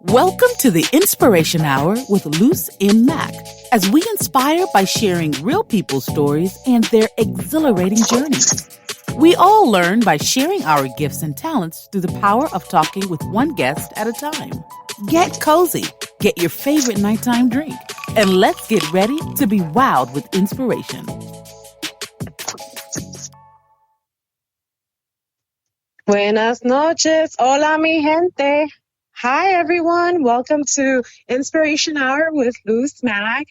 Welcome to the Inspiration Hour with Luce and Mac, as we inspire by sharing real people's stories and their exhilarating journeys. We all learn by sharing our gifts and talents through the power of talking with one guest at a time. Get cozy, get your favorite nighttime drink, and let's get ready to be wowed with inspiration. Buenas noches. Hola, mi gente. Hi, everyone. Welcome to Inspiration Hour with Luce Mac.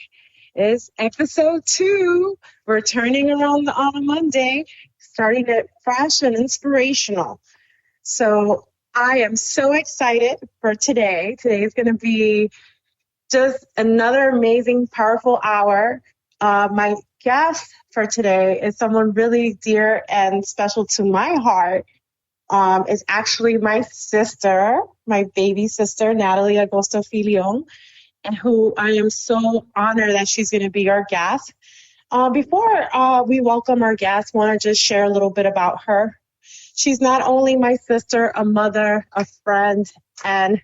It's episode 2. We're turning around on a Monday, starting it fresh and inspirational. So I am so excited for today. Today is going to be just another amazing, powerful hour. My guest for today is someone really dear and special to my heart. Is actually my sister, my baby sister, Nathaly Agosto Filion, and who I am so honored that she's going to be our guest. Before we welcome our guest, I want to just share a little bit about her. She's not only my sister, a mother, a friend, and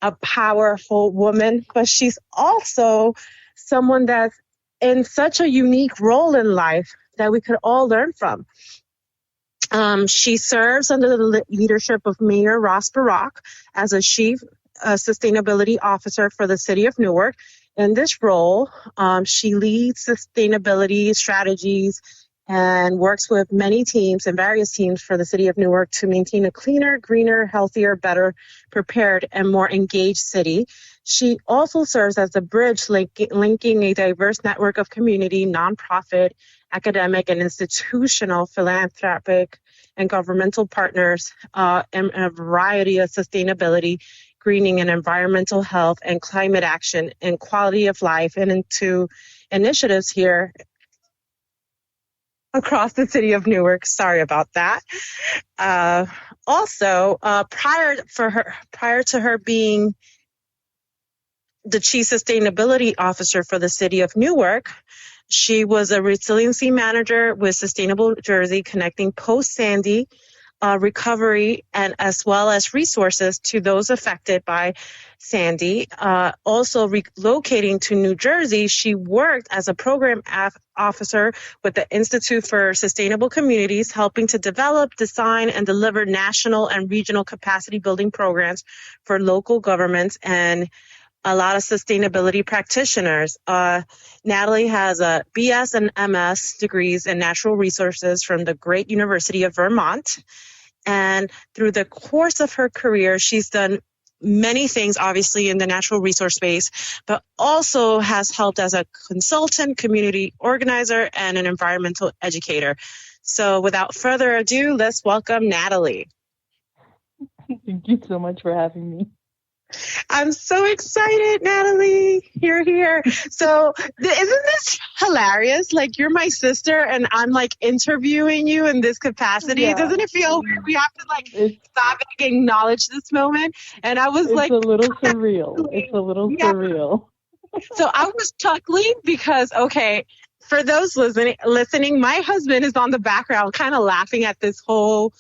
a powerful woman, but she's also someone that's in such a unique role in life that we could all learn from. She serves under the leadership of Mayor Ross Barack as a Chief Sustainability Officer for the City of Newark. In this role, she leads sustainability strategies and works with many teams and various teams for the City of Newark to maintain a cleaner, greener, healthier, better prepared, and more engaged city. She also serves as a bridge linking a diverse network of community, nonprofit, academic, and institutional philanthropic and governmental partners in a variety of sustainability, greening and environmental health and climate action and quality of life, and into initiatives here across the city of Newark. Sorry about that. Also, prior to her being the Chief Sustainability Officer for the City of Newark, she was a resiliency manager with Sustainable Jersey, connecting post-Sandy recovery and as well as resources to those affected by Sandy. Also relocating to New Jersey, she worked as a program officer with the Institute for Sustainable Communities, helping to develop, design, and deliver national and regional capacity building programs for local governments and a lot of sustainability practitioners. Nathaly has a BS and MS degrees in natural resources from the great University of Vermont. And through the course of her career, she's done many things, obviously, in the natural resource space, but also has helped as a consultant, community organizer, and an environmental educator. So without further ado, let's welcome Nathaly. Thank you so much for having me. I'm so excited, Nathaly. You're here. So isn't this hilarious? Like, you're my sister and I'm like interviewing you in this capacity. Yeah. Doesn't it feel weird? We have to stop and acknowledge this moment. And I was it's a little surreal. It's a little surreal. So I was chuckling because, okay, for those listening, my husband is on the background kind of laughing at this whole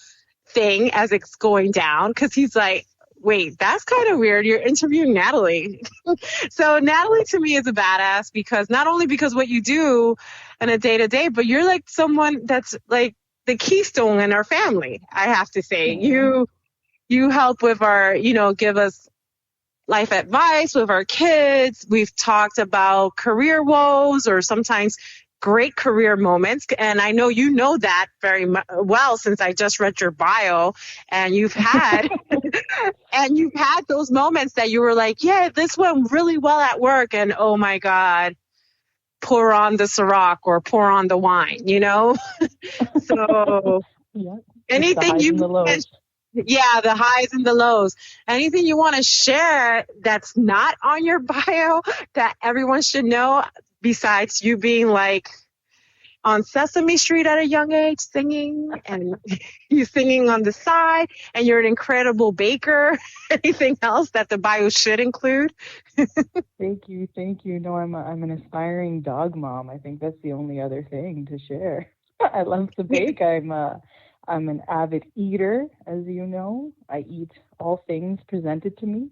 thing as it's going down because he's like, wait, that's kind of weird. You're interviewing Nathaly. So Nathaly to me is a badass because not only because what you do in a day-to-day, but you're like someone that's like the keystone in our family, I have to say. Mm-hmm. You help with our, give us life advice with our kids. We've talked about career woes or sometimes great career moments. And I know you know that very well since I just read your bio, and you've had those moments that you were like, yeah, this went really well at work. And oh my God, pour on the Ciroc or pour on the wine, So yeah, anything the highs and the lows. Anything you want to share that's not on your bio that everyone should know? Besides you being like on Sesame Street at a young age singing, and you singing on the side, and you're an incredible baker. Anything else that the bio should include? Thank you. No, I'm an aspiring dog mom. I think that's the only other thing to share. I love to bake. I'm an avid eater, as you know. I eat all things presented to me.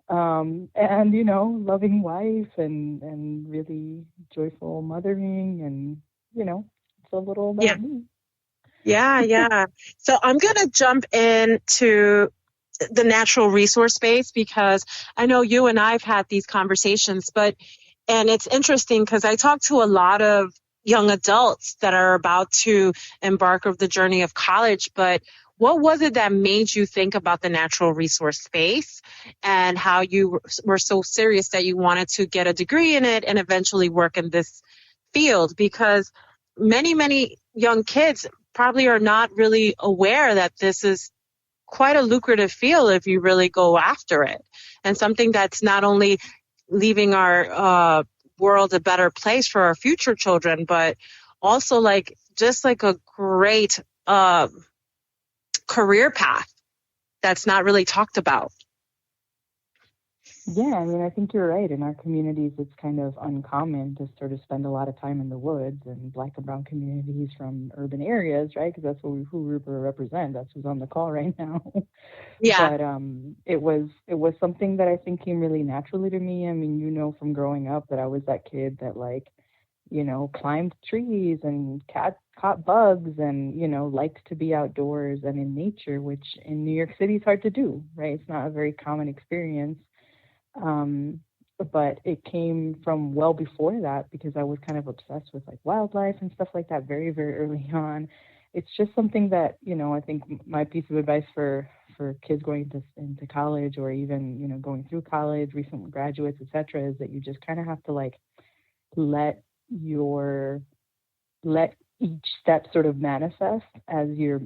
and, loving wife and really joyful mothering. And, it's a little Yeah. about me. Yeah. So I'm going to jump into the natural resource space because I know you and I've had these conversations, and it's interesting because I talk to a lot of young adults that are about to embark of the journey of college, but what was it that made you think about the natural resource space and how you were so serious that you wanted to get a degree in it and eventually work in this field? Because many young kids probably are not really aware that this is quite a lucrative field if you really go after it, and something that's not only leaving our world a better place for our future children, but also just like a great career path that's not really talked about. Yeah, I mean, I think you're right. In our communities, it's kind of uncommon to sort of spend a lot of time in the woods, and Black and Brown communities from urban areas, right? Because that's who we represent. That's who's on the call right now. Yeah. But it was something that I think came really naturally to me. I mean, from growing up that I was that kid that climbed trees and caught bugs and, liked to be outdoors and in nature, which in New York City is hard to do, right? It's not a very common experience. But it came from well before that because I was kind of obsessed with wildlife and stuff like that very, very early on. It's just something that, I think my piece of advice for kids going into college or even, going through college, recent graduates, et cetera, is that you just kind of have to let each step sort of manifest as you're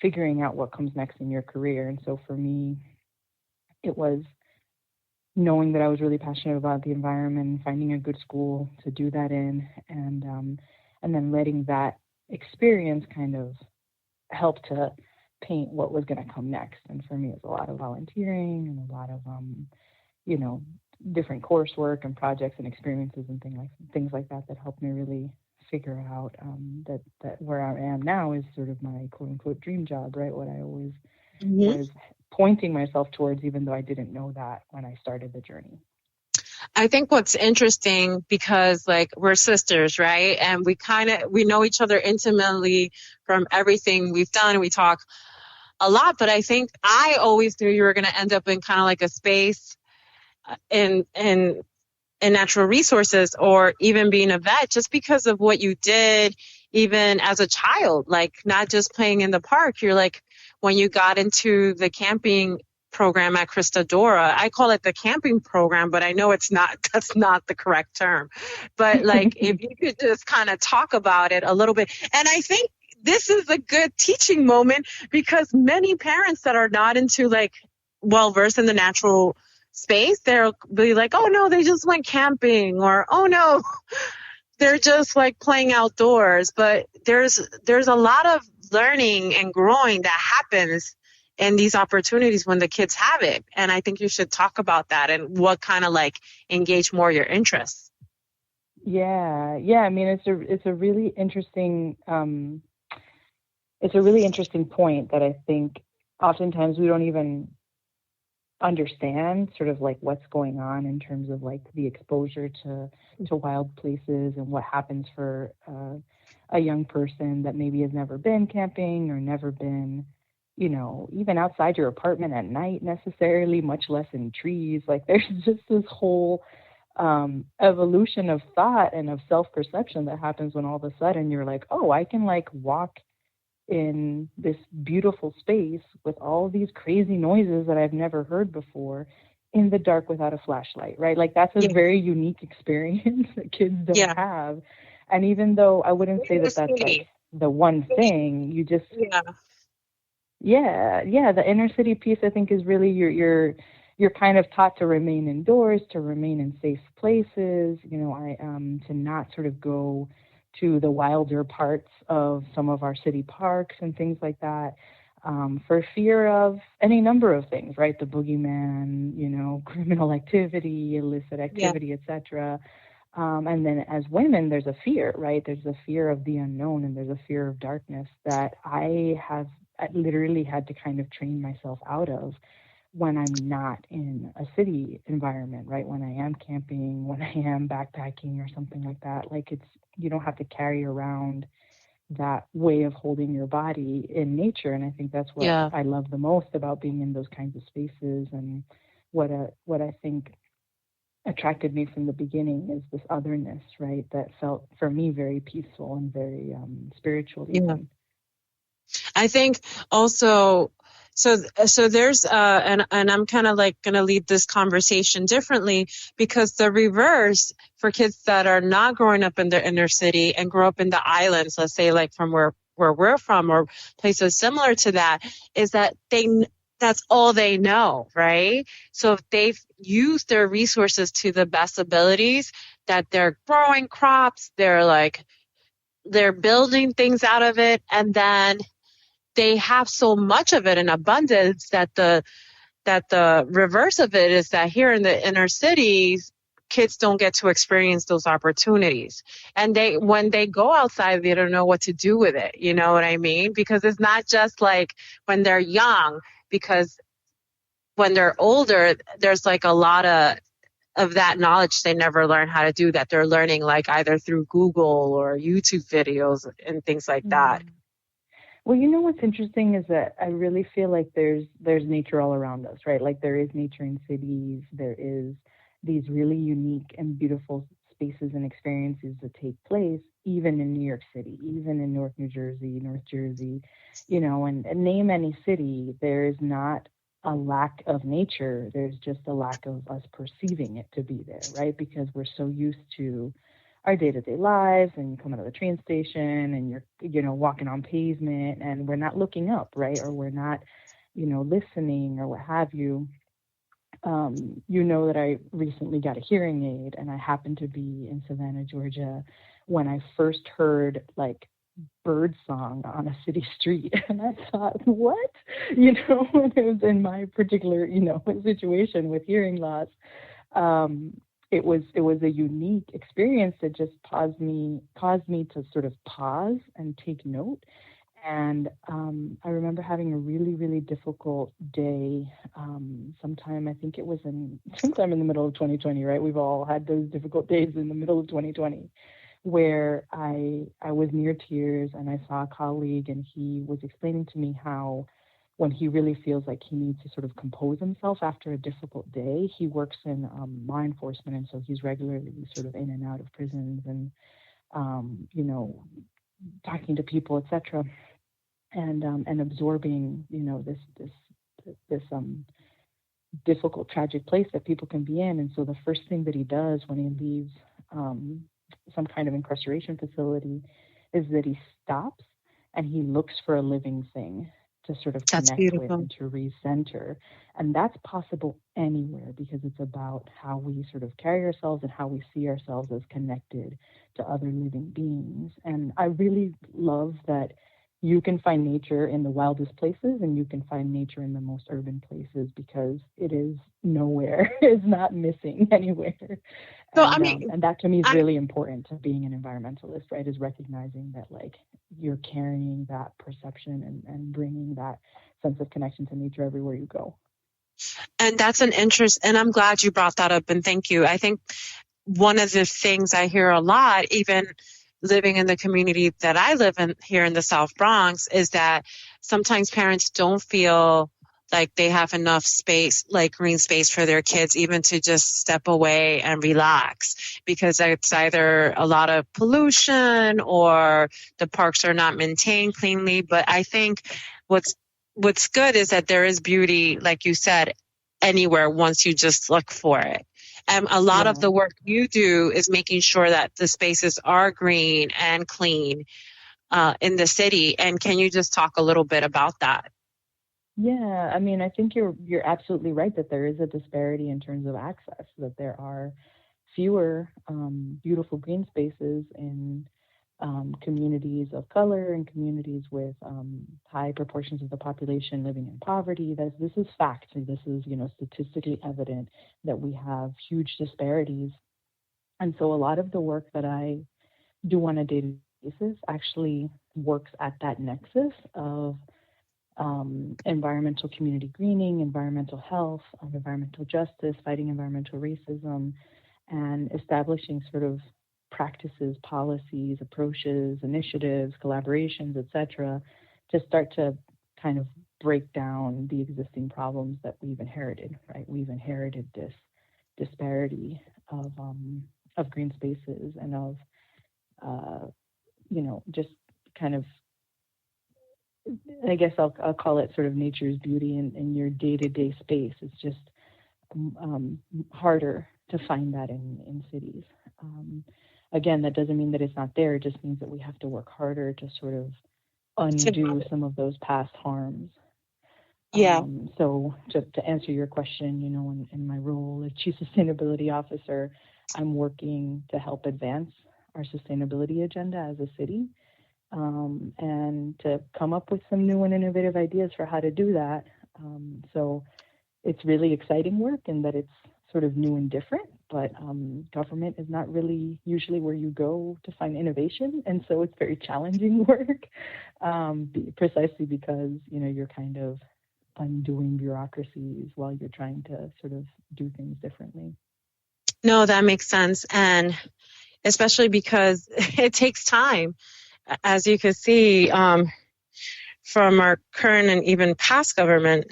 figuring out what comes next in your career. And so for me, it was knowing that I was really passionate about the environment, finding a good school to do that in, and then letting that experience kind of help to paint what was going to come next. And for me, it's a lot of volunteering and a lot of different coursework and projects and experiences and things like that helped me really figure out that where I am now is sort of my quote unquote dream job, right? What I always was pointing myself towards, even though I didn't know that when I started the journey. I think what's interesting because we're sisters, right? And we know each other intimately from everything we've done. We talk a lot, but I think I always knew you were going to end up in kind of a space in natural resources or even being a vet just because of what you did even as a child, not just playing in the park. You're when you got into the camping program at Christa Dora, I call it the camping program, but I know that's not the correct term. But if you could just kind of talk about it a little bit. And I think this is a good teaching moment because many parents that are not into well versed in the natural space, they'll be oh no, they just went camping, or oh no, they're just playing outdoors. But there's a lot of learning and growing that happens in these opportunities when the kids have it. And I think you should talk about that and what kind of engage more your interests. Yeah. I mean, it's a really interesting point that I think oftentimes we don't even understand sort of what's going on in terms of the exposure to wild places and what happens for a young person that maybe has never been camping or never been, even outside your apartment at night necessarily, much less in trees. There's just this whole evolution of thought and of self-perception that happens when all of a sudden you're oh, I can walk in this beautiful space with all these crazy noises that I've never heard before in the dark without a flashlight, right? That's a very unique experience that kids don't have. And even though I wouldn't say that that's the one thing, you just the inner city piece I think is really you're kind of taught to remain indoors, to remain in safe places, to not sort of go to the wilder parts of some of our city parks and things like that, for fear of any number of things, right? The boogeyman, criminal activity, illicit activity, etc. And then as women, there's a fear, right? There's a fear of the unknown and there's a fear of darkness that I literally had to kind of train myself out of when I'm not in a city environment, right? When I am camping, when I am backpacking or something like that, like you don't have to carry around that way of holding your body in nature. And I think that's what Yeah. I love the most about being in those kinds of spaces. And what I think attracted me from the beginning is this otherness, right? That felt for me very peaceful and very spiritual Yeah. even. I think also, so there's and I'm kind of like going to lead this conversation differently, because the reverse for kids that are not growing up in the inner city and grow up in the islands, let's say like from where we're from or places similar to that, is that that's all they know, right? So if they've used their resources to the best abilities, that they're growing crops, they're building things out of it, and then they have so much of it in abundance that the reverse of it is that here in the inner cities, kids don't get to experience those opportunities. And when they go outside, they don't know what to do with it. You know what I mean? Because it's not just like when they're young, because when they're older, there's like a lot of that knowledge they never learn how to do, that they're learning like either through Google or YouTube videos and things like that. Well, you know what's interesting is that I really feel like there's nature all around us, right? Like there is nature in cities. There is these really unique and beautiful spaces and experiences that take place even in New York City, even in North New Jersey, North Jersey, and name any city, there is not a lack of nature. There's just a lack of us perceiving it to be there, right? Because we're so used to our day-to-day lives, and you come out of the train station and you're walking on pavement, and we're not looking up, right? Or we're not listening or what have you. That I recently got a hearing aid, and I happened to be in Savannah, Georgia, when I first heard like bird song on a city street. And I thought, what? When it was in my particular situation with hearing loss. It was a unique experience that just caused me to sort of pause and take note. And I remember having a really, really difficult day. I think it was sometime in the middle of 2020, right? We've all had those difficult days in the middle of 2020, where I was near tears, and I saw a colleague, and he was explaining to me how when he really feels like he needs to sort of compose himself after a difficult day, he works in law enforcement, and so he's regularly sort of in and out of prisons and talking to people, etc., and absorbing this difficult, tragic place that people can be in. And so the first thing that he does when he leaves some kind of incarceration facility is that he stops and he looks for a living thing to sort of connect with and to recenter. And that's possible anywhere, because it's about how we sort of carry ourselves and how we see ourselves as connected to other living beings. And I really love that you can find nature in the wildest places, and you can find nature in the most urban places, because it is nowhere. It's not missing anywhere. So, And that to me is really important to being an environmentalist, right? Is recognizing that like you're carrying that perception and bringing that sense of connection to nature everywhere you go. And that's an interest, and I'm glad you brought that up, and thank you. I think one of the things I hear a lot, even living in the community that I live in here in the South Bronx, is that sometimes parents don't feel like they have enough space, like green space for their kids, even to just step away and relax, because it's either a lot of pollution or the parks are not maintained cleanly. But I think what's good is that there is beauty, like you said, anywhere once you just look for it. And a lot of the work you do is making sure that the spaces are green and clean in the city. And can you just talk a little bit about that? Yeah, I mean, I think you're absolutely right that there is a disparity in terms of access, that there are fewer beautiful green spaces in communities of color and communities with high proportions of the population living in poverty. This is fact. This is, statistically evident that we have huge disparities. And so a lot of the work that I do on a daily basis actually works at that nexus of environmental community greening, environmental health, environmental justice, fighting environmental racism, and establishing sort of practices, policies, approaches, initiatives, collaborations, etc., to start to kind of break down the existing problems that we've inherited, right? We've inherited this disparity of green spaces and of, just kind of, I guess I'll call it sort of nature's beauty in your day-to-day space. It's just harder to find that in cities. Again, that doesn't mean that it's not there. It just means that we have to work harder to sort of undo some of those past harms. Yeah. So to answer your question, in my role as Chief Sustainability Officer, I'm working to help advance our sustainability agenda as a city, and to come up with some new and innovative ideas for how to do that. So it's really exciting work in that it's sort of new and different, but government is not really usually where you go to find innovation. And so it's very challenging work, precisely because, you're kind of undoing bureaucracies while you're trying to sort of do things differently. No, that makes sense. And especially because it takes time. As you can see from our current and even past government,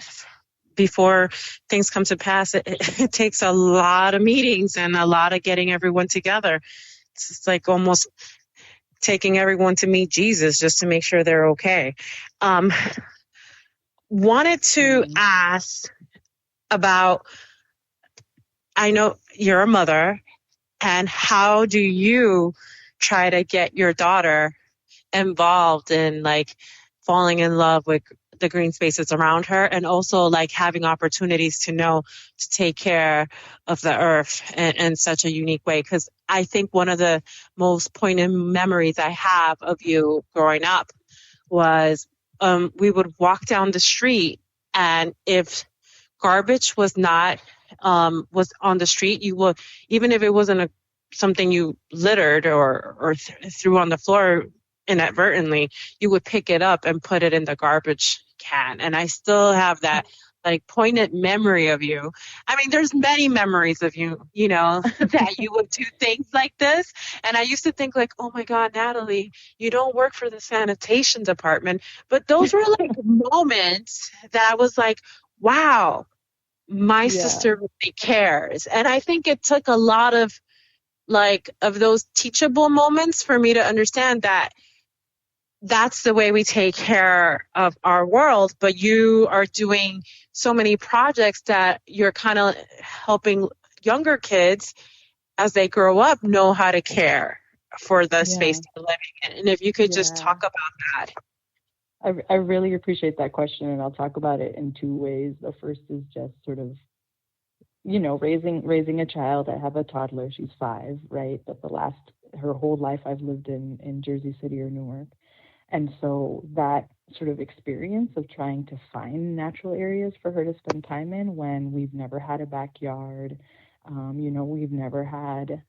before things come to pass, it takes a lot of meetings and a lot of getting everyone together. It's just like almost taking everyone to meet Jesus just to make sure they're okay. Wanted to ask about, I know you're a mother, and how do you try to get your daughter involved in like falling in love with the green spaces around her, and also like having opportunities to take care of the earth in such a unique way? Because I think one of the most poignant memories I have of you growing up was we would walk down the street, and if garbage was not was on the street, you would, even if it wasn't something you littered or threw on the floor inadvertently, you would pick it up and put it in the garbage can. And I still have that like poignant memory of you. I mean, there's many memories of you, that you would do things like this. And I used to think like, oh my God, Nathaly, you don't work for the sanitation department. But those were like moments that I was like, wow, my sister really cares. And I think it took a lot of those teachable moments for me to understand that that's the way we take care of our world. But you are doing so many projects that you're kind of helping younger kids as they grow up know how to care for the space they're living in. And if you could just talk about that. I really appreciate that question, and I'll talk about it in two ways. The first is just sort of, raising a child. I have a toddler, she's 5, right? But her whole life I've lived in Jersey City or Newark. And so that sort of experience of trying to find natural areas for her to spend time in when we've never had a backyard, we've never had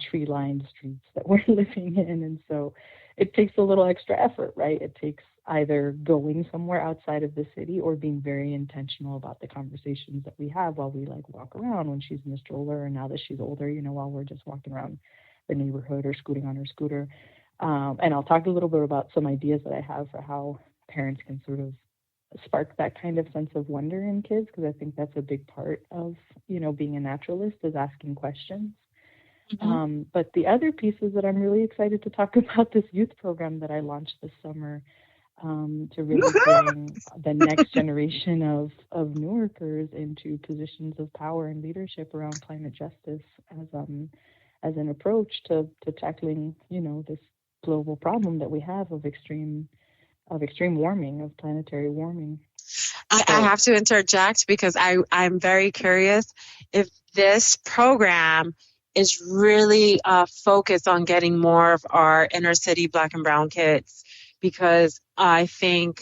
tree-lined streets that we're living in. And so it takes a little extra effort, right? It takes either going somewhere outside of the city or being very intentional about the conversations that we have while we walk around when she's in the stroller, and now that she's older, while we're just walking around the neighborhood or scooting on her scooter. And I'll talk a little bit about some ideas that I have for how parents can sort of spark that kind of sense of wonder in kids, because I think that's a big part of, being a naturalist, is asking questions. Mm-hmm. But the other piece is that I'm really excited to talk about this youth program that I launched this summer to really bring the next generation of Newarkers into positions of power and leadership around climate justice as an approach to tackling, this global problem that we have of extreme warming, of planetary warming. I have to interject because I'm very curious if this program is really focused on getting more of our inner city Black and brown kids, because I think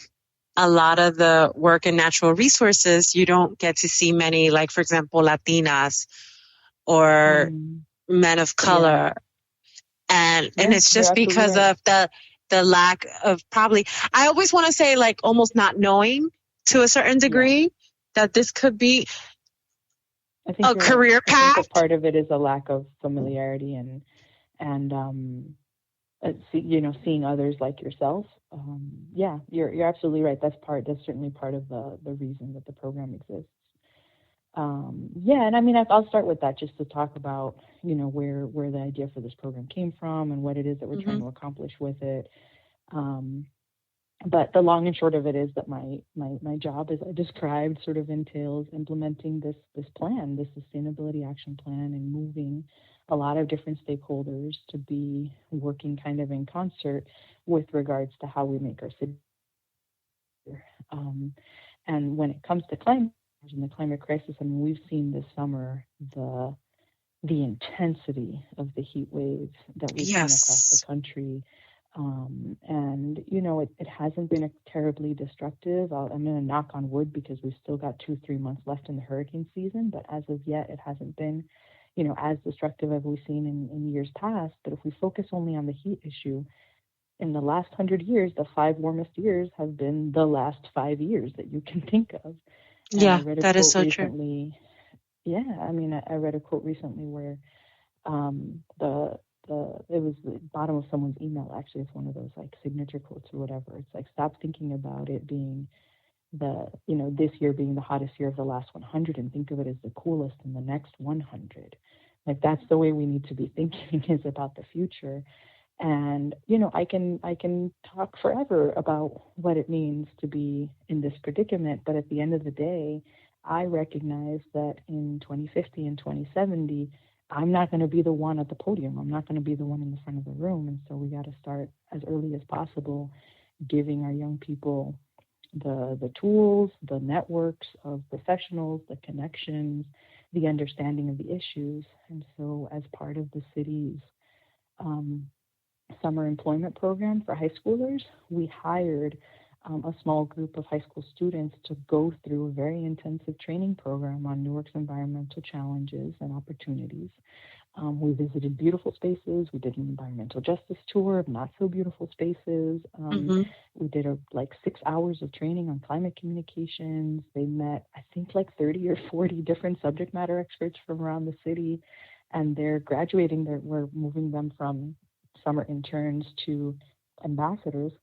a lot of the work in natural resources, you don't get to see many, like, for example, Latinas or men of color. And it's just because of the lack of probably, I always want to say like almost not knowing to a certain degree that this could be a career I path. think a part of it is a lack of familiarity and seeing others like yourself. You're absolutely right. That's certainly part of the reason that the program exists. And I mean, I'll start with that just to talk about, where the idea for this program came from and what it is that we're trying to accomplish with it. But the long and short of it is that my job, as I described, sort of entails implementing this plan, this sustainability action plan, and moving a lot of different stakeholders to be working kind of in concert with regards to how we make our city. And when it comes to climate change and the climate crisis, I mean, we've seen this summer the intensity of the heat waves that we've seen across the country. And, it hasn't been terribly destructive. I'm going to knock on wood because we've still got 2-3 months left in the hurricane season. But as of yet, it hasn't been, as destructive as we've seen in years past. But if we focus only on the heat issue, in the last 100 years, the 5 warmest years have been the last 5 years that you can think of. And that is so recently, true. Yeah, I mean, I read a quote recently where it was the bottom of someone's email. Actually, it's one of those like signature quotes or whatever. It's like, stop thinking about it being this year being the hottest year of the last 100 and think of it as the coolest in the next 100. Like, that's the way we need to be thinking, is about the future. And, I can talk forever about what it means to be in this predicament. But at the end of the day, I recognize that in 2050 and 2070, I'm not going to be the one at the podium. I'm not going to be the one in the front of the room. And so we got to start as early as possible, giving our young people the tools, the networks of professionals, the connections, the understanding of the issues. And so as part of the city's summer employment program for high schoolers, we hired a small group of high school students to go through a very intensive training program on Newark's environmental challenges and opportunities. We visited beautiful spaces. We did an environmental justice tour of not so beautiful spaces. We did 6 hours of training on climate communications. They met, I think, 30 or 40 different subject matter experts from around the city, and they're graduating. We're moving them from summer interns to ambassadors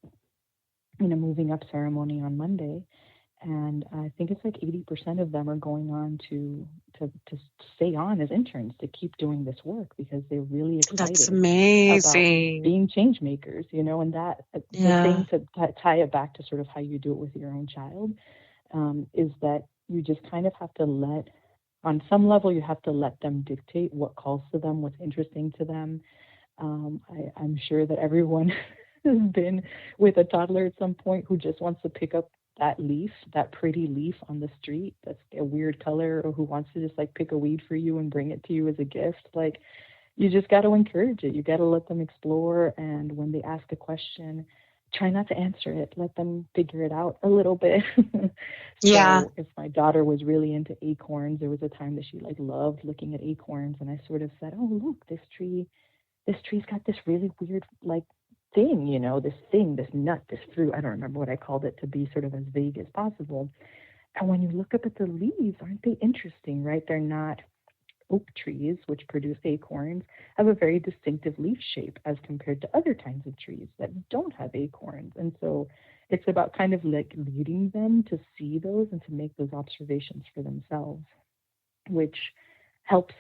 in a moving up ceremony on Monday. And I think it's 80% of them are going on to stay on as interns to keep doing this work because they're really excited. That's amazing. About being change makers, and that the thing to tie it back to sort of how you do it with your own child is that you just kind of have to on some level, you have to let them dictate what calls to them, what's interesting to them. I'm sure that everyone has been with a toddler at some point who just wants to pick up that pretty leaf on the street that's a weird color, or who wants to just pick a weed for you and bring it to you as a gift. You just got to encourage it. You got to let them explore. And when they ask a question, try not to answer it. Let them figure it out a little bit. So if my daughter was really into acorns, there was a time that she loved looking at acorns. And I sort of said, oh, look, this tree's got this really weird thing, this nut, this fruit. I don't remember what I called it to be sort of as vague as possible. And when you look up at the leaves, aren't they interesting, right? They're not oak trees, which produce acorns, have a very distinctive leaf shape as compared to other kinds of trees that don't have acorns. And so it's about kind of leading them to see those and to make those observations for themselves, which helps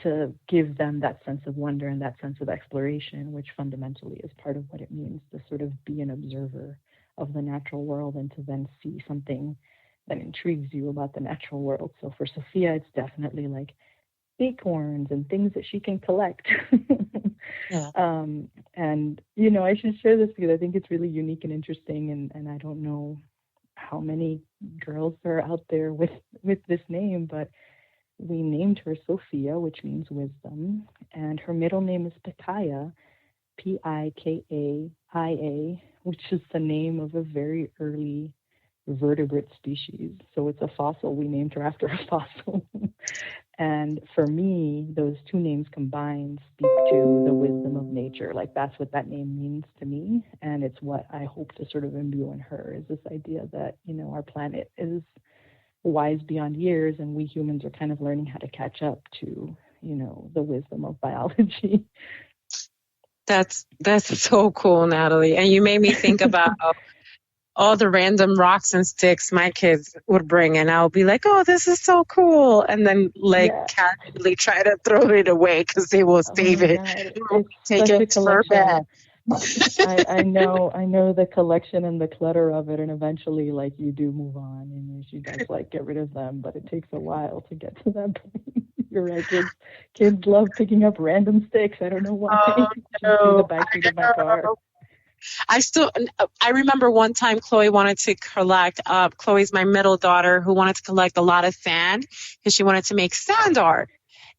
to give them that sense of wonder and that sense of exploration, which fundamentally is part of what it means to sort of be an observer of the natural world and to then see something that intrigues you about the natural world. So for Sophia, it's definitely acorns and things that she can collect. And, I should share this because I think it's really unique and interesting. And I don't know how many girls are out there with this name, but we named her Sophia, which means wisdom, and her middle name is Pikaia, Pikaia, which is the name of a very early vertebrate species. So it's a fossil. We named her after a fossil. And for me, those two names combined speak to the wisdom of nature. Like that's what that name means to me. And it's what I hope to sort of imbue in her, is this idea that, our planet is wise beyond years, and we humans are kind of learning how to catch up to, the wisdom of biology. That's so cool, Nathaly. And you made me think about all the random rocks and sticks my kids would bring, and I'll be like, "Oh, this is so cool," and then casually try to throw it away because they will save it. Take it for bed. I know the collection and the clutter of it, and eventually, like, you do move on, and she does get rid of them, but it takes a while to get to that point. You're right, kids love picking up random sticks. I don't know why. Oh, no. In the backseat of my car. I remember one time Chloe wanted to collect, Chloe's my middle daughter, who wanted to collect a lot of sand because she wanted to make sand art.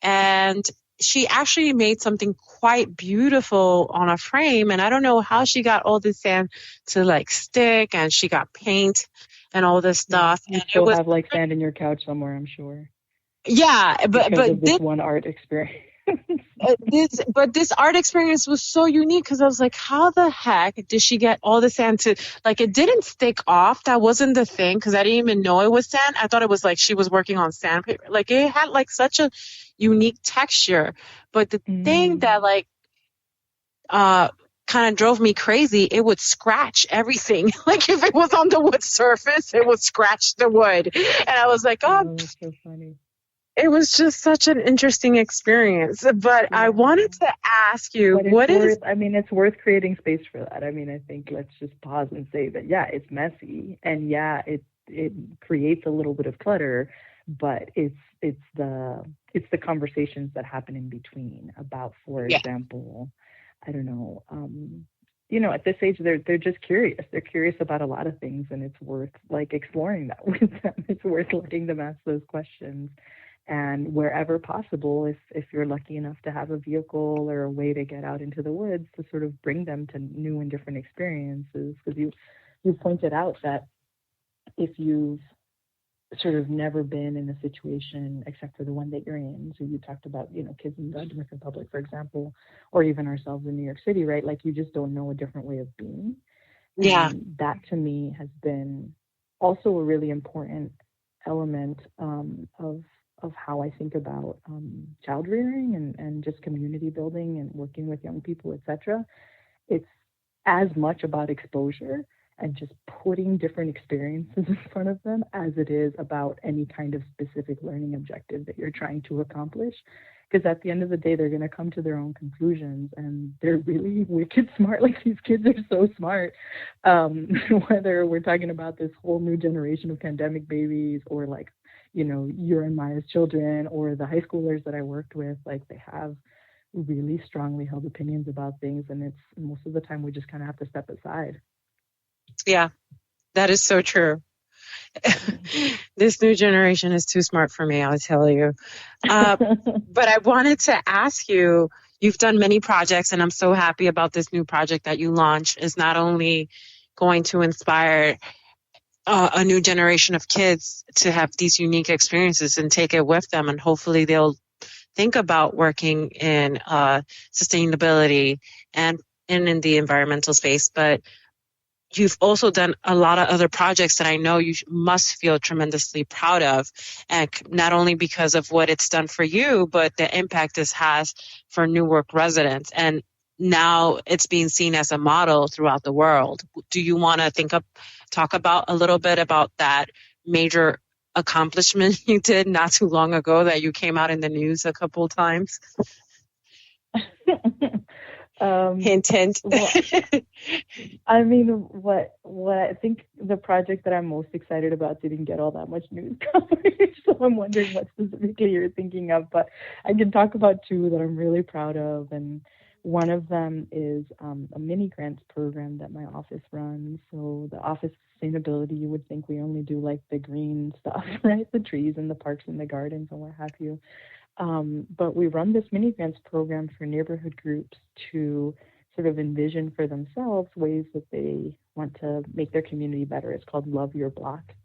And she actually made something quite beautiful on a frame. And I don't know how she got all the sand to stick, and she got paint and all this stuff. You still have sand in your couch somewhere, I'm sure. Yeah, but this one art experience. This art experience was so unique because I was like, how the heck did she get all the sand to, it didn't stick off. That wasn't the thing, because I didn't even know it was sand. I thought it was she was working on sandpaper. It had such a unique texture. But the thing that kind of drove me crazy, it would scratch everything. If it was on the wood surface, it would scratch the wood. And I was like, oh, that's so funny. It was just such an interesting experience. But I wanted to ask you, it's worth creating space for that. I think let's just pause and say that, it's messy, and it creates a little bit of clutter, but it's the conversations that happen in between about, for example, I don't know, at this age, they're just curious. They're curious about a lot of things, and it's worth exploring that with them. It's worth letting them ask those questions. And wherever possible, if you're lucky enough to have a vehicle or a way to get out into the woods, to sort of bring them to new and different experiences. Because you pointed out that if you've sort of never been in a situation except for the one that you're in, so you talked about, kids in the Dominican Republic, for example, or even ourselves in New York City, right? You just don't know a different way of being. Yeah. And that to me has been also a really important element of how I think about child rearing and just community building and working with young people, etc. It's as much about exposure and just putting different experiences in front of them as it is about any kind of specific learning objective that you're trying to accomplish. Because at the end of the day, they're going to come to their own conclusions, and they're really wicked smart. These kids are so smart. Whether we're talking about this whole new generation of pandemic babies, or your and Maya's children, or the high schoolers that I worked with, they have really strongly held opinions about things, and it's most of the time we just kind of have to step aside. Yeah, that is so true. This new generation is too smart for me, I'll tell you. But I wanted to ask you, you've done many projects, and I'm so happy about this new project that you launched. Is not only going to inspire a new generation of kids to have these unique experiences and take it with them, and hopefully they'll think about working in sustainability and in the environmental space, but you've also done a lot of other projects that I know you must feel tremendously proud of, and not only because of what it's done for you, but the impact this has for Newark residents. And now it's being seen as a model throughout the world. Do you want to talk about a little bit about that major accomplishment you did not too long ago that you came out in the news a couple of times? Hint, hint. Well, I mean, what I think the project that I'm most excited about didn't get all that much news coverage, so I'm wondering what specifically you're thinking of. But I can talk about two that I'm really proud of, and one of them is a mini grants program that my office runs. So the Office of Sustainability, you would think we only do the green stuff, right? The trees and the parks and the gardens and what have you. But we run this mini grants program for neighborhood groups to sort of envision for themselves ways that they want to make their community better. It's called Love Your Block.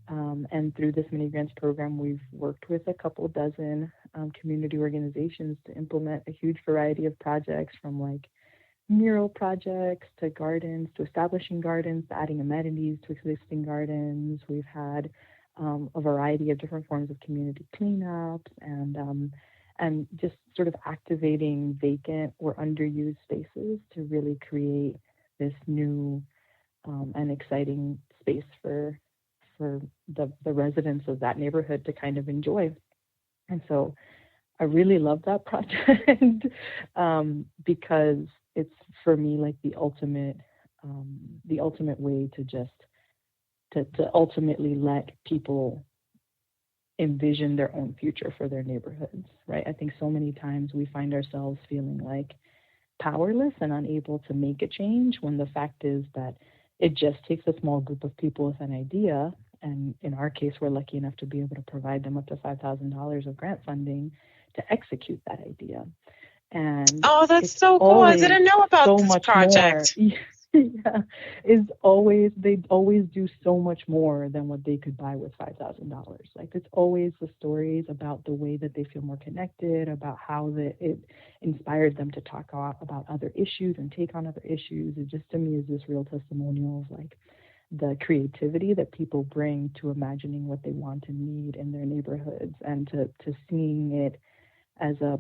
And through this mini grants program, we've worked with a couple dozen community organizations to implement a huge variety of projects, from like mural projects to gardens, to establishing gardens, to adding amenities to existing gardens. We've had a variety of different forms of community cleanups, and just sort of activating vacant or underused spaces to really create this new and exciting space for the residents of that neighborhood to kind of enjoy. And so I really love that project because it's, for me, like the ultimate way to just to ultimately let people envision their own future for their neighborhoods, right? I think so many times we find ourselves feeling like powerless and unable to make a change, when the fact is that it just takes a small group of people with an idea. And in our case, we're lucky enough to be able to provide them up to $5,000 of grant funding to execute that idea. And oh, that's so cool. I didn't know about so this much project. More. Yeah, they always do so much more than what they could buy with $5,000. Like, it's always the stories about the way that they feel more connected, about how it inspired them to talk about other issues and take on other issues. It just, to me, is this real testimonial of like the creativity that people bring to imagining what they want and need in their neighborhoods, and to seeing it as a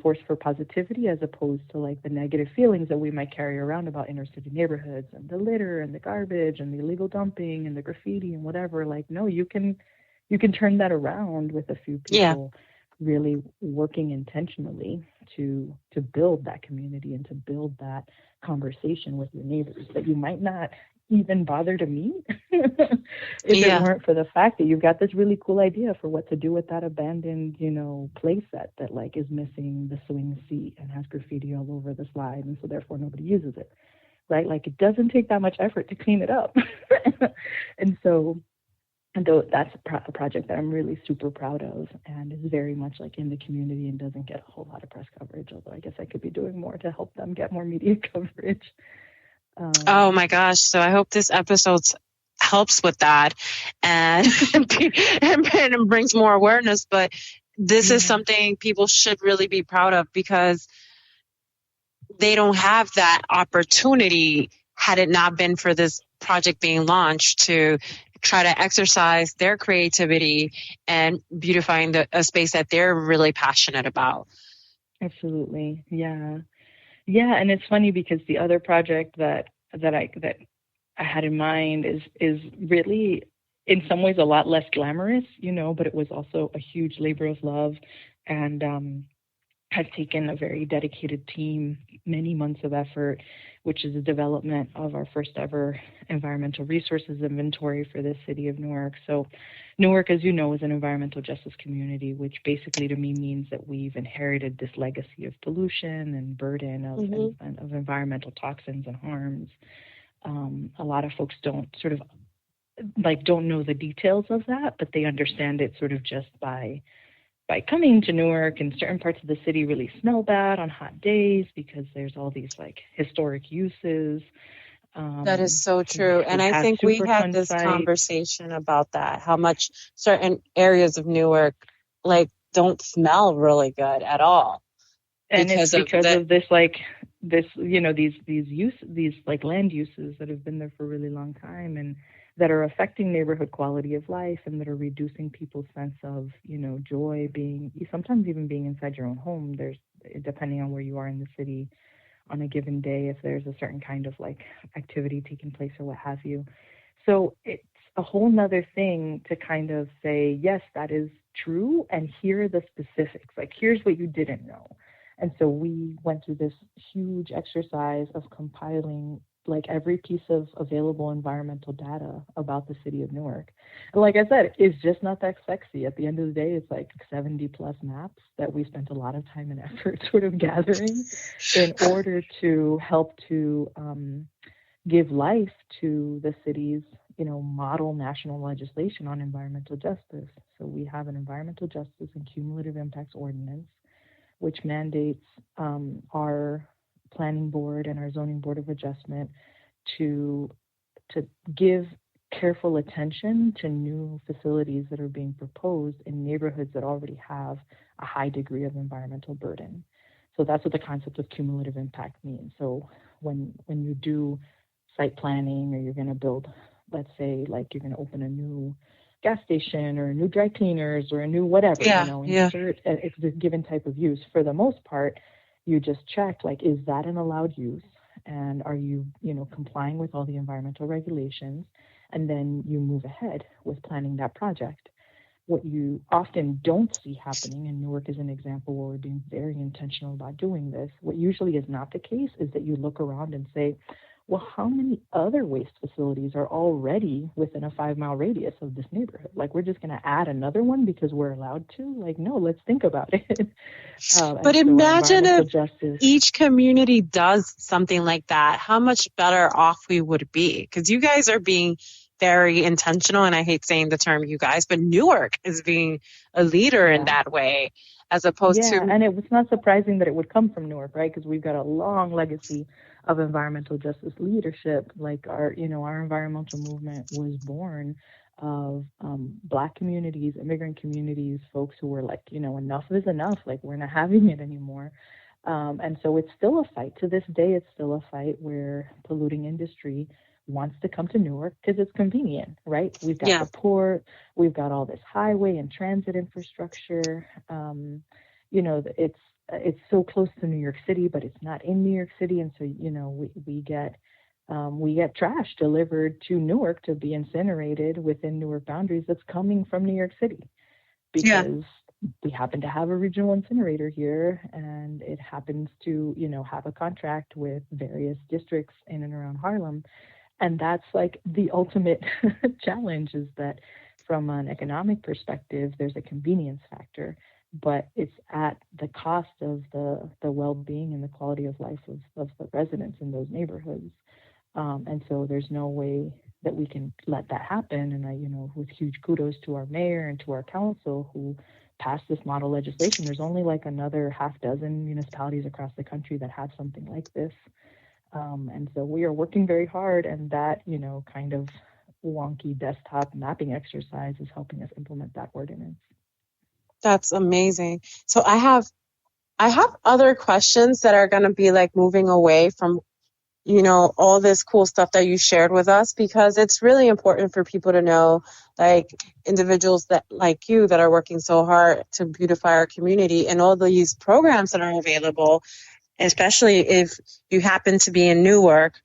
force for positivity, as opposed to like the negative feelings that we might carry around about inner city neighborhoods and the litter and the garbage and the illegal dumping and the graffiti and whatever. Like, no, you can turn that around with a few people really working intentionally to build that community and to build that conversation with your neighbors that you might not even bother to meet if it weren't for the fact that you've got this really cool idea for what to do with that abandoned, play set that like is missing the swing seat and has graffiti all over the slide, and so therefore nobody uses it, right? Like, it doesn't take that much effort to clean it up. And though that's a project that I'm really super proud of, and is very much like in the community and doesn't get a whole lot of press coverage, although I guess I could be doing more to help them get more media coverage. Oh my gosh. So I hope this episode helps with that and brings more awareness. But this is something people should really be proud of, because they don't have that opportunity, had it not been for this project being launched, to try to exercise their creativity and beautifying a space that they're really passionate about. Absolutely. Yeah. Yeah, and it's funny because the other project that I had in mind is really in some ways a lot less glamorous, but it was also a huge labor of love, and has taken a very dedicated team, many months of effort, which is the development of our first ever environmental resources inventory for the city of Newark. So Newark, as you know, is an environmental justice community, which basically to me means that we've inherited this legacy of pollution and burden of environmental toxins and harms. A lot of folks don't know the details of that, but they understand it sort of just by coming to Newark, and certain parts of the city really smell bad on hot days because there's all these like historic uses. That is so true. And I think we had this conversation about that, how much certain areas of Newark like don't smell really good at all. And it's because of this like this, these like land uses that have been there for a really long time, and that are affecting neighborhood quality of life, and that are reducing people's sense of, joy, sometimes even being inside your own home. There's, depending on where you are in the city on a given day, if there's a certain kind of like activity taking place or what have you. So it's a whole nother thing to kind of say, yes, that is true, and here are the specifics. Like, here's what you didn't know. And so we went through this huge exercise of compiling like every piece of available environmental data about the city of Newark. And like I said, it's just not that sexy. At the end of the day, it's like 70 plus maps that we spent a lot of time and effort sort of gathering in order to help to give life to the city's, model national legislation on environmental justice. So we have an environmental justice and cumulative impacts ordinance, which mandates our planning board and our zoning board of adjustment to give careful attention to new facilities that are being proposed in neighborhoods that already have a high degree of environmental burden. So that's what the concept of cumulative impact means. So when you do site planning, or you're going to build, let's say, like you're going to open a new gas station or a new dry cleaners or a new whatever, insert it's a given type of use. For the most part, you just check, like, is that an allowed use? And are you, complying with all the environmental regulations? And then you move ahead with planning that project. What you often don't see happening, and Newark is an example where we're being very intentional about doing this, what usually is not the case is that you look around and say, well, how many other waste facilities are already within a 5-mile radius of this neighborhood? Like, we're just going to add another one because we're allowed to? Like, no, let's think about it. But imagine if each community does something like that, how much better off we would be. Because you guys are being very intentional, and I hate saying the term you guys, but Newark is being a leader in that way, as opposed to... and it was not surprising that it would come from Newark, right? Because we've got a long legacy of environmental justice leadership. Like our environmental movement was born of Black communities, immigrant communities, folks who were like, enough is enough, like we're not having it anymore. And so it's still a fight. To this day, it's still a fight where polluting industry wants to come to Newark because it's convenient, right? We've got the port, we've got all this highway and transit infrastructure. It's so close to New York City, but it's not in New York City, and so we get trash delivered to Newark to be incinerated within Newark boundaries that's coming from New York City, because we happen to have a regional incinerator here, and it happens to have a contract with various districts in and around Harlem. And that's like the ultimate challenge, is that from an economic perspective, there's a convenience factor, but it's at the cost of the well-being and the quality of life of the residents in those neighborhoods. And so there's no way that we can let that happen. And with huge kudos to our mayor and to our council who passed this model legislation. There's only like another half dozen municipalities across the country that have something like this. And so we are working very hard, and that, kind of wonky desktop mapping exercise is helping us implement that ordinance. That's amazing. So I have other questions that are going to be like moving away from, all this cool stuff that you shared with us, because it's really important for people to know, like individuals that like you that are working so hard to beautify our community, and all these programs that are available, especially if you happen to be in Newark,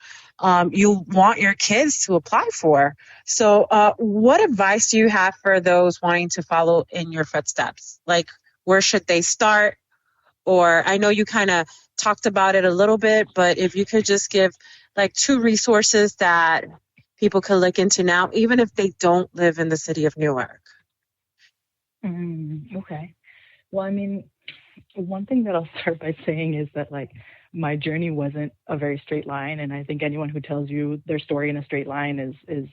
you want your kids to apply for. So what advice do you have for those wanting to follow in your footsteps? Like, where should they start? Or I know you kind of talked about it a little bit, but if you could just give like 2 resources that people could look into now, even if they don't live in the city of Newark. Okay. Well, I mean, one thing that I'll start by saying is that, like, my journey wasn't a very straight line. And I think anyone who tells you their story in a straight line is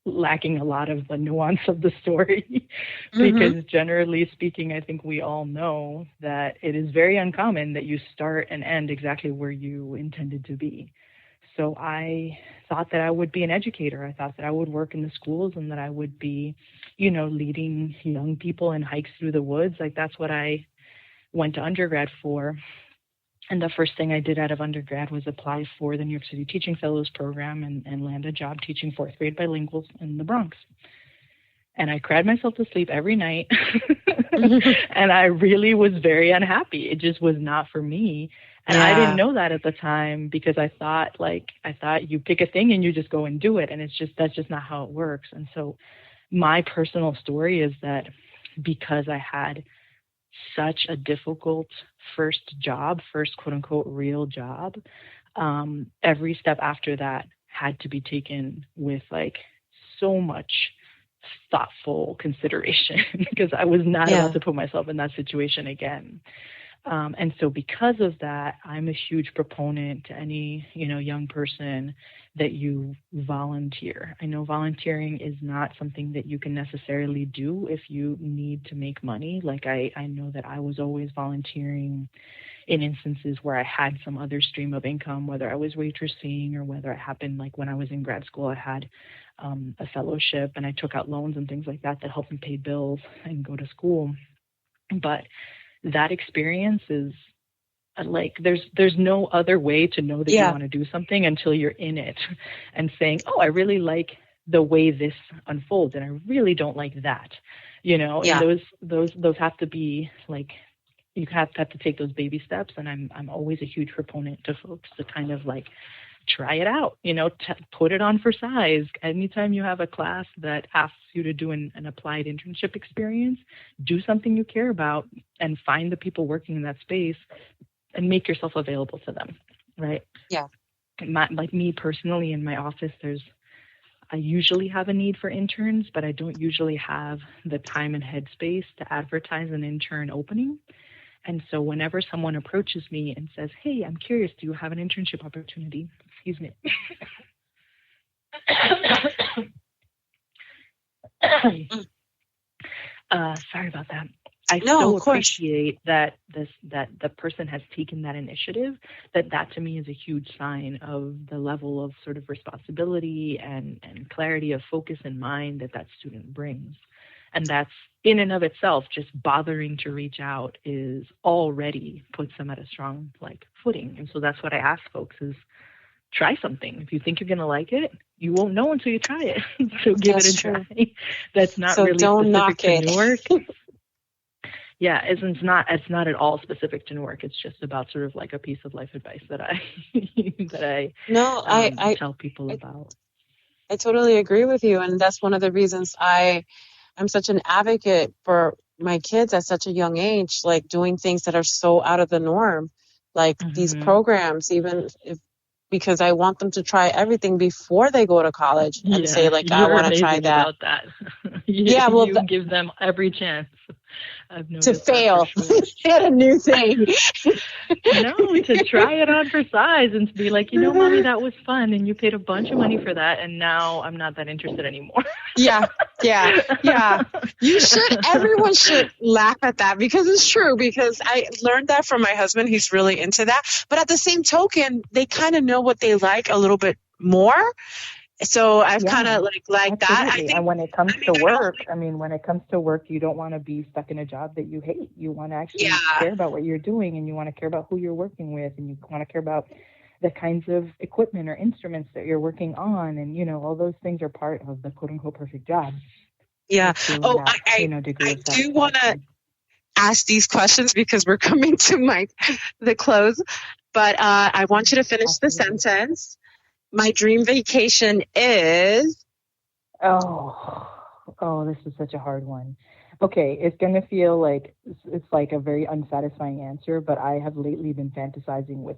lacking a lot of the nuance of the story. Because generally speaking, I think we all know that it is very uncommon that you start and end exactly where you intended to be. So I thought that I would be an educator. I thought that I would work in the schools, and that I would be, leading young people in hikes through the woods. Like, that's what I went to undergrad for. And the first thing I did out of undergrad was apply for the New York City Teaching Fellows Program and land a job teaching 4th grade bilinguals in the Bronx. And I cried myself to sleep every night. And I really was very unhappy. It just was not for me. And I didn't know that at the time, because I thought you pick a thing and you just go and do it. And that's just not how it works. And so my personal story is that because I had such a difficult first quote unquote real job, every step after that had to be taken with like so much thoughtful consideration, because I was not about to put myself in that situation again. And so because of that, I'm a huge proponent to any, young person that you volunteer. I know volunteering is not something that you can necessarily do if you need to make money. Like I know that I was always volunteering, in instances where I had some other stream of income, whether I was waitressing or whether it happened like when I was in grad school, I had a fellowship and I took out loans and things like that that helped me pay bills and go to school. But that experience is like, there's no other way to know that you want to do something until you're in it and saying, oh, I really like the way this unfolds and I really don't like that, and those have to be like, you have to take those baby steps. And I'm always a huge proponent to folks to kind of like try it out, put it on for size. Anytime you have a class that asks you to do an applied internship experience, do something you care about and find the people working in that space and make yourself available to them, right? Yeah. Like me personally in my office, I usually have a need for interns, but I don't usually have the time and headspace to advertise an intern opening. And so whenever someone approaches me and says, hey, I'm curious, do you have an internship opportunity? Excuse me. Sorry about that. I appreciate that the person has taken that initiative, that to me is a huge sign of the level of sort of responsibility and clarity of focus and mind that student brings. And that's in and of itself, just bothering to reach out is already puts them at a strong footing. And so that's what I ask folks is try something. If you think you're going to like it, you won't know until you try it. So give it a try. That's not really don't knock specific to it. Newark. Yeah, it's not at all specific to Newark. It's just about sort of like a piece of life advice that I tell people about. I totally agree with you, and that's one of the reasons I'm such an advocate for my kids at such a young age, like doing things that are so out of the norm, like these programs, because I want them to try everything before they go to college and say like, I want to try that. About that. you give them every chance. I've noticed to fail sure. at a new thing. No, to try it on for size and to be like, mommy, that was fun and you paid a bunch of money for that and now I'm not that interested anymore. Yeah. Everyone should laugh at that because it's true, because I learned that from my husband. He's really into that. But at the same token, they kind of know what they like a little bit more. So I've kind of like that. I think, and when it comes to work, you don't want to be stuck in a job that you hate. You want to actually care about what you're doing, and you want to care about who you're working with, and you want to care about the kinds of equipment or instruments that you're working on, and all those things are part of the quote unquote perfect job. Yeah. I do want to ask these questions because we're coming to the close, but I want you to finish the sentence. My dream vacation is... Oh, this is such a hard one. Okay, it's going to feel like it's like a very unsatisfying answer, but I have lately been fantasizing with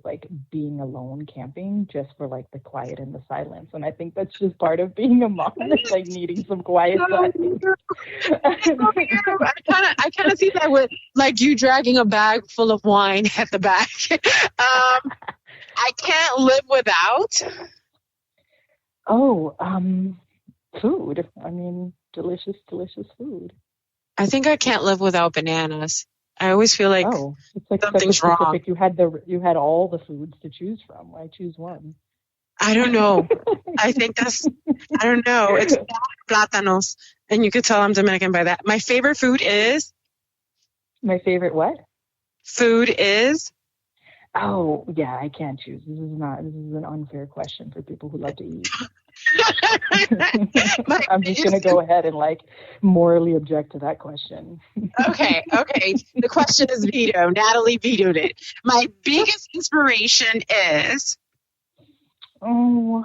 being alone camping just for the quiet and the silence. And I think that's just part of being a mom, is needing some quiet time. I kind of see that with you dragging a bag full of wine at the back. I can't live without... food. I mean, delicious food. I think I can't live without bananas. I always feel like it's something's wrong. You had all the foods to choose from. Why choose one? I don't know. I don't know. It's plátanos. And you could tell I'm Dominican by that. My favorite food is? My favorite what? Food is? Oh, yeah, I can't choose. This is an unfair question for people who love to eat. I'm just going to go ahead and morally object to that question. Okay. The question is veto. Nathaly vetoed it. My biggest inspiration is? I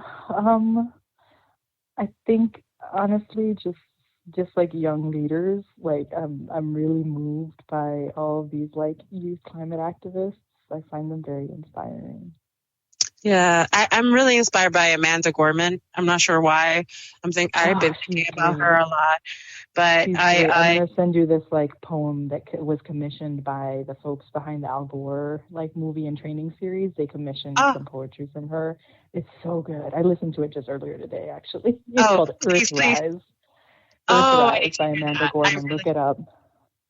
think honestly, just young leaders, I'm really moved by all of these youth climate activists. I find them very inspiring. Yeah, I'm really inspired by Amanda Gorman. I'm not sure why. I've been thinking about her a lot. But I'm going to send you this poem that was commissioned by the folks behind the Al Gore movie and training series. They commissioned some poetry from her. It's so good. I listened to it just earlier today, actually. It's called Earth Rise. Rise by Amanda Gorman. Look it up.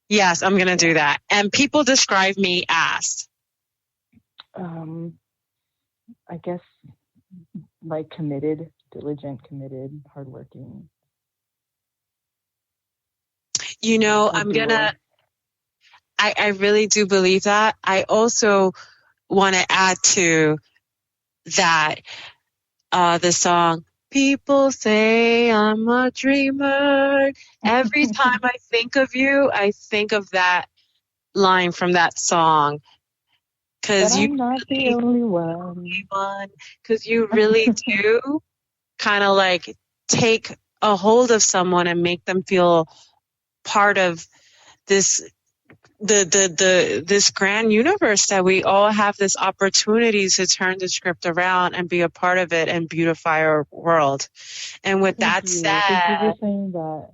Yes, I'm going to do that. And people describe me as? I guess like committed, diligent, committed, hardworking. You know, I really do believe that. I also want to add to that the song, "People Say I'm a Dreamer." Every time I think of you, I think of that line from that song. Because I'm not the only one. Because you really do kind of like take a hold of someone and make them feel part of this this grand universe, that we all have this opportunity to turn the script around and be a part of it and beautify our world. And with that said, thank you for saying that.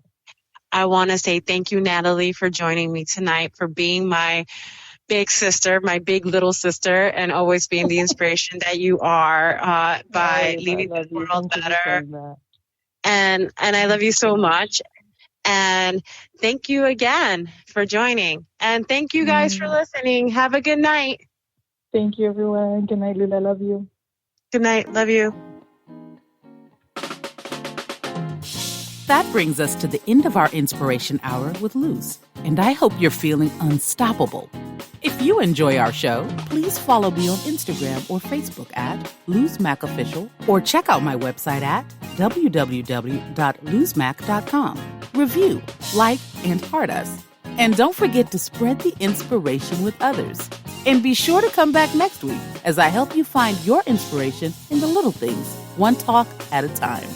I want to say thank you, Nathaly, for joining me tonight, for being my big sister, my big little sister, and always being the inspiration that you are by leaving the world better. And I love you so much. And thank you again for joining. And thank you guys for listening. Have a good night. Thank you, everyone. Good night, Lula. Love you. Good night. Love you. That brings us to the end of our Inspiration Hour with Luz. And I hope you're feeling unstoppable. If you enjoy our show, please follow me on Instagram or Facebook at LuzMacOfficial, or check out my website at www.luzmac.com. Review, like, and heart us. And don't forget to spread the inspiration with others. And be sure to come back next week as I help you find your inspiration in the little things, one talk at a time.